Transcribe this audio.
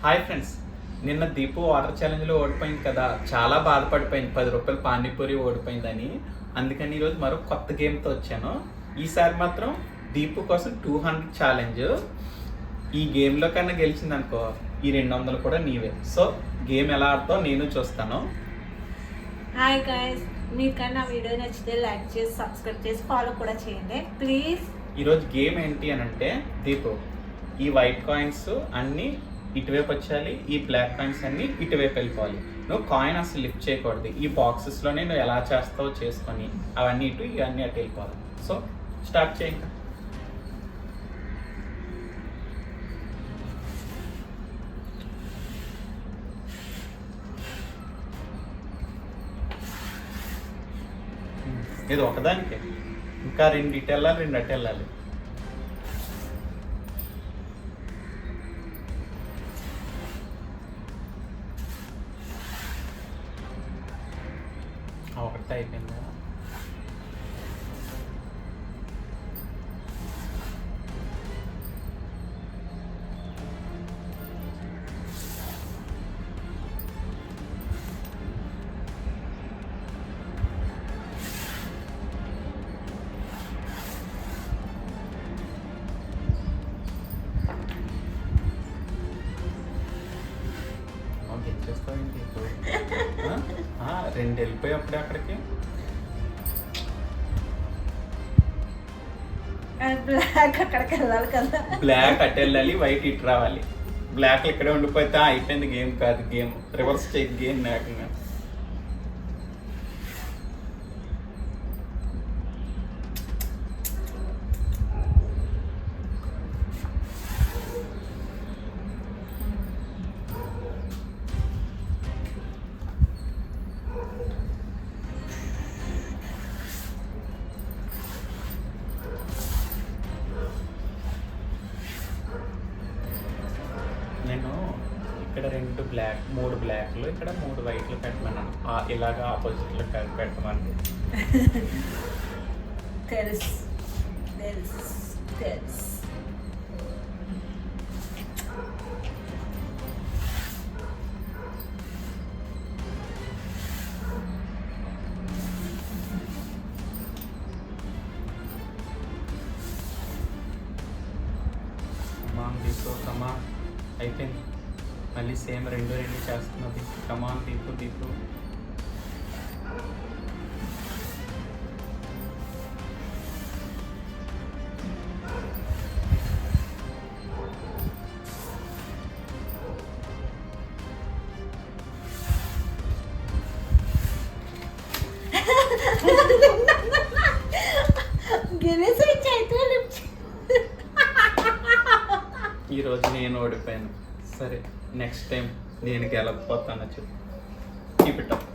Hi friends, నిన్న Deepu water ఛాలెంజ్లో ఓడిపోయింది కదా, చాలా బాధపడిపోయింది. 10 రూపాయలు పానీపూరి ఓడిపోయిందని. అందుకని ఈరోజు మరో కొత్త గేమ్తో వచ్చాను. ఈసారి మాత్రం దీపు కోసం 200 ఛాలెంజ్. ఈ గేమ్లో కన్నా గెలిచిందనుకో, ఈ 200 కూడా నీవే. సో గేమ్ ఎలా ఆడుతావు నేను చూస్తాను. హాయ్ గైస్, మీకన్నా వీడియో నచ్చితే లైక్ చేసి సబ్స్క్రైబ్ చేసి ఫాలో కూడా చేయండి ప్లీజ్. ఈరోజు గేమ్ ఏంటి అని అంటే, దీపు ఈ వైట్ కాయిన్స్ అన్నీ ఇటువైపు వచ్చేయాలి, ఈ బ్లాక్ కాయిన్స్ అన్నీ ఇటువైపు వెళ్ళిపోవాలి. నువ్వు కాయిన్ అసలు లిఫ్ట్ చేయకూడదు. ఈ బాక్సెస్లోనే నువ్వు ఎలా చేస్తావో చేసుకొని అవన్నీ ఇటు ఇవన్నీ అటు వెళ్ళిపోవాలి. సో స్టార్ట్ చేయి. ఇంకా ఇది ఒకదానికే, ఇంకా 2 ఇటు వెళ్ళాలి, 2 అటు వెళ్ళాలి. ఒకటి అయిపోయిందా? గెలిచేస్తావేంటి? 2 వెళ్ళిపోయి అప్పుడే అక్కడికి. బ్లాక్ అక్కడికి వెళ్ళాలి కదా. బ్లాక్ అటు వెళ్ళాలి, వైట్ ఇటు రావాలి. బ్లాక్ ఇక్కడే ఉండిపోతే అయిపోయింది గేమ్. కాదు గేమ్, రివర్స్ చెక్ గేమ్ లేకుండా. నేను ఇక్కడ 2 బ్లాక్, 3 బ్లాక్లు, ఇక్కడ 3 వైట్లు పెట్టమన్నాను. ఇలాగా ఆపోజిట్లో పెట్టమని. తెలుసు తెలుసు తెలుసు. కమా అయిపోయింది. మళ్ళీ సేమ్ 2 చేస్తున్నది. కమాన్ దీపు దీపు. ఈరోజు నేను ఓడిపోయాను. సరే, నెక్స్ట్ టైం నేను గెలకపోతాను చెప్పు. Keep it up.